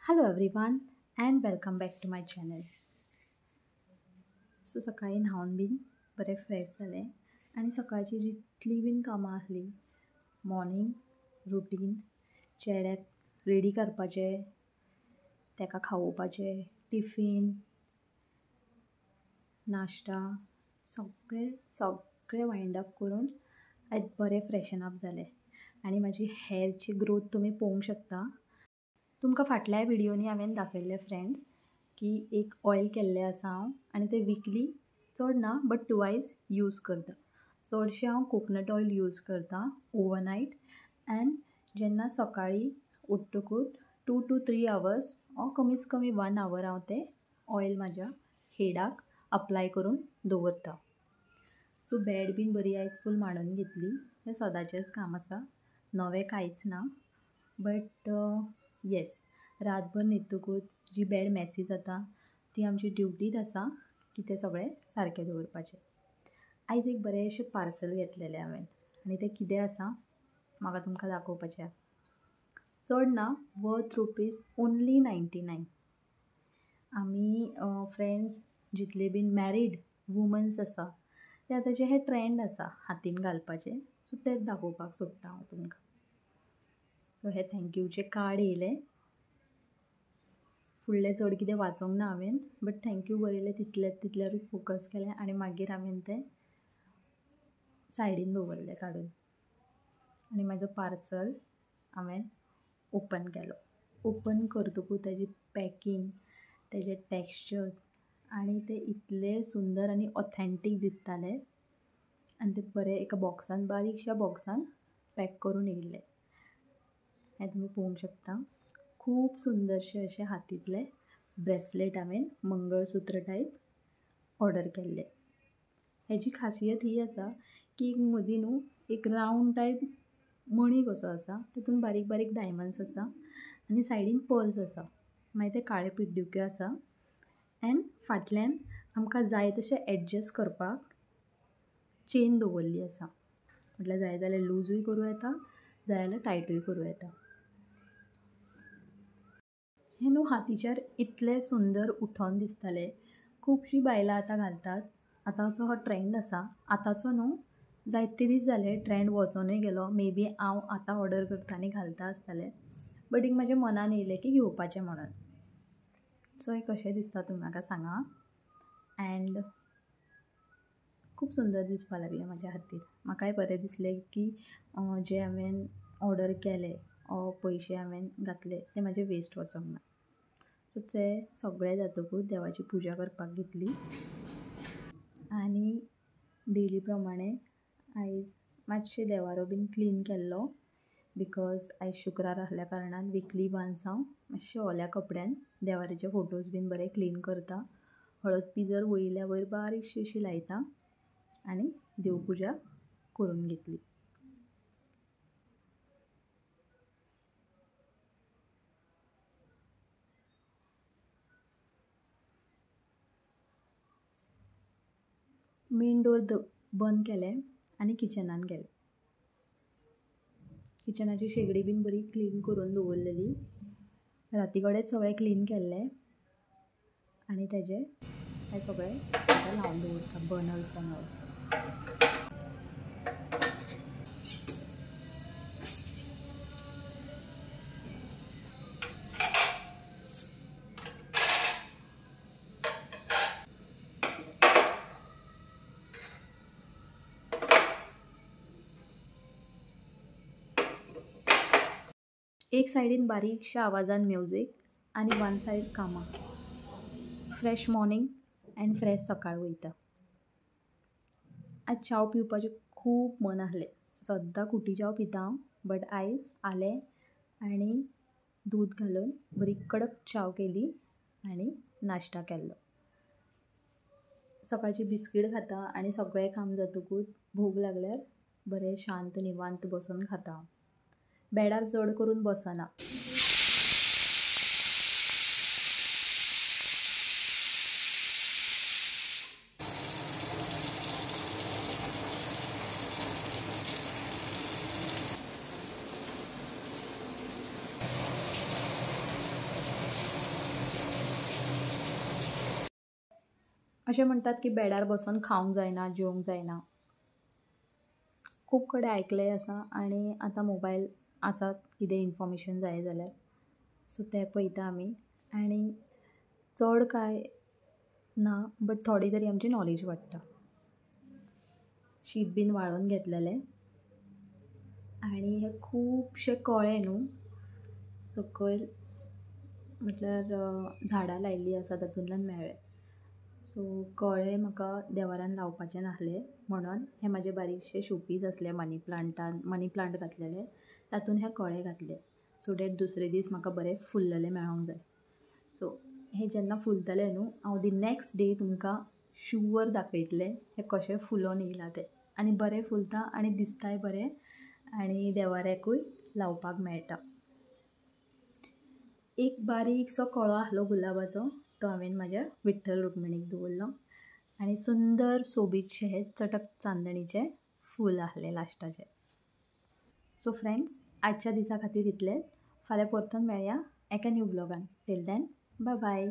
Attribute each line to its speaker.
Speaker 1: Hello everyone and welcome back to my channel. So सकाळी न्हावन bin बरें fresh जालें आनी सकाळची जितली बीन कामां आसली मॉर्निंग रुटीन चेड्याक रेडी करपाचें, ताका खावोवपाचें, टिफीन, नाश्ता सगळें वायंड अप करून आयज बरें फ्रेशन अप जालें आनी म्हाजी हेअरची ग्रोथ तुमी पळोवंक शकता. तुमकां फाटल्या व्हिडियोनी हांवें दाखयल्लें फ्रेंड्स की एक ऑयल केल्लें आसा हांव आनी तें वीकली चड ना बट टुवायस यूज करता. चडशें हांव कोकोनट ऑयल यूज करता ओवरनायट एंड जेन्ना सकाळी उठ्ठकूच 2 to 3 hours ऑर कमीच कमी 1 hour हांव तें ऑयल म्हाज्या हेडाक अप्लाय करून दवरता. सो बॅड बीन बरी आयज फूल मांडून घेतली. हें सदांचेंच काम आसा, नवें कांयच ना. बट येस, रातभर न्हिदतकूच जी बॅड मॅसी जाता ती आमची ड्युटीच आसा की तें सगळें सारकें दवरपाचें. आयज एक बरेंशें पार्सल घेतलेलें हांवें आनी तें कितें आसा म्हाका तुमकां दाखोवपाचें. चड ना, वर्थ रुपीज ओन्ली 99. आमी फ्रेंड्स जितले बीन मॅरीड वुमन्स आसा ते आतांचें हें ट्रेंड आसा हातीन घालपाचें, सो तेंच दाखोवपाक सोदता हांव तुमकां. सो हें थँक्यूचें कार्ड येयलें. फुडलें चड कितें वाचूंक ना हांवें, बट थँक्यू बरयलें तितल्यारूच फोकस केलें आनी मागीर हांवें तें सायडीन दवरलें काडून आनी म्हाजो पार्सल हांवें ओपन केलो. ओपन करतकूच तेजी पॅकींग, तेजे टॅक्स्चर्स आनी तें इतलें सुंदर आनी ऑथेंटीक दिसतालें आनी तें बरें एका बॉक्सान बारीकशा बॉक्सान पॅक करून येयल्लें. हें तुमी पळोवंक शकता. खूब सुंदरशें अशें हातींतलें ब्रेसलेट हांवें मंगळसूत्र टायप ऑर्डर केल्लें. हेजी खासियत ही आसा की मदीं न्हू एक रावंड टायप मणी कसो आसा, तितून बारीक बारीक डायमंड्स आसा आनी सायडीन पर्ल्स आसा. मागीर ते काळे पिड्ड्युके आसा एंड फाटल्यान आमकां जाय तशें एडजस्ट करपाक चेन दवरली आसा. म्हटल्यार जाय जाल्यार लूजूय करूं येता, जाय जाल्यार टायटूय करूं येता. हें न्हू हातीच्यार इतलें सुंदर उठोन दिसतालें. खुबशीं बायलां आतां घालतात, आतांचो हो ट्रेंड आसा. आतांचो न्हू जायते दीस जाले ट्रेंड वचोनूय गेलो. मे बी हांव आतां ऑर्डर करता आनी घालता आसतलें, बट एक म्हाज्या मनान येयलें की घेवपाचें म्हणून. सो हें कशें दिसता तुमी म्हाका सांगा. एंड खूब सुंदर दिसपा लागलें म्हाज्या हातीर. म्हाकाय बरें दिसलें की जें हांवें ऑर्डर केलें पयशे हांवें घातले ते म्हाजे वेस्ट वचोंक ना. सो तें सगळें जातकूच देवाची पुजा करपाक घेतली आनी डेली प्रमाणें आयज मातशें देवारो बीन क्लीन केल्लो. बिकॉज आयज शुक्रार आसल्या कारणान विकली वन्स हांव मातशें ओल्या कपड्यान देवाऱ्याचे फोटोज बीन बरें क्लीन करता. हळद पिजर वयल्या वयर बारीकशी अशी लायता आनी देवपुजा करून घेतली. मेन डोर बंद केलें आनी किचनान गेलें. किचनाची शेगडी बीन बरी क्लीन करून दवरलेली. राती कडेच सगळें क्लीन केल्लें आनी तेजें हें सगळें आतां लावन दवरता बर्नर्स एंड ऑल. एक सायडीन बारीकशा आवाजान म्युजीक आनी वन सायड कामां. फ्रेश मॉर्निंग एंड फ्रेश सकाळ वयता. आयज च्या पिवपाचें खूब मन आहलें. सद्दां खुटी च्या पिता हांव, बट आयज आलें आनी दूद घालून बरी कडक च्या केली आनी नाश्ता केल्लो. सकाळची बिस्कीट खाता आनी सगळें काम जातकूच भूक लागल्यार बरें शांत निवांत बसून खाता हांव. बेडार चड करून बसना. अशें म्हणटात की बेडार बसून खावंक जायना, जेवंक जायना. खूब कडेन आयकलेंय आसा आनी आतां मोबायल आसात कितें इन्फॉर्मेशन जाय जाल्यार. सो तें पळयता आमी आनी चड कांय ना बट थोडी तरी आमची नॉलेज वाडटा. शीत बीन वाळून घेतलेलें आनी हे खुबशे कळे न्हू सकयल म्हटल्यार झाडां लायिल्लीं आसा तातूंतल्यान मेळ्ळे. सो कळे म्हाका देवाऱ्यान लावपाचे नासले म्हणून हे म्हाजे बारीकशे शोपीस आसले मनी प्लांट घातलेले तातूंत हे कळे घातले सो डॅट दुसरे दीस म्हाका बरे फुल्लले मेळोंक जाय. सो हे जेन्ना फुलतले न्हू हांव दी नॅक्स्ट डे तुमकां शुवर दाखयतलें हे कशें फुलोन येयला तें आनी बरें फुलता आनी दिसताय बरें आनी देवाऱ्याकूय लावपाक मेळटा. एक बारीकसो कळो आसलो गुलाबाचो तो हांवें म्हाज्या विठ्ठल रुक्मिणीक दवरलो आनी सुंदर सोबीतशे हे चटक चांदणीचे फूल आसले लास्टाचे. सो फ्रेंड्स आजच्या दिसा खातीर इतलेंच. फाल्यां परतून मेळया एका न्यू ब्लॉगान. Till then bye bye.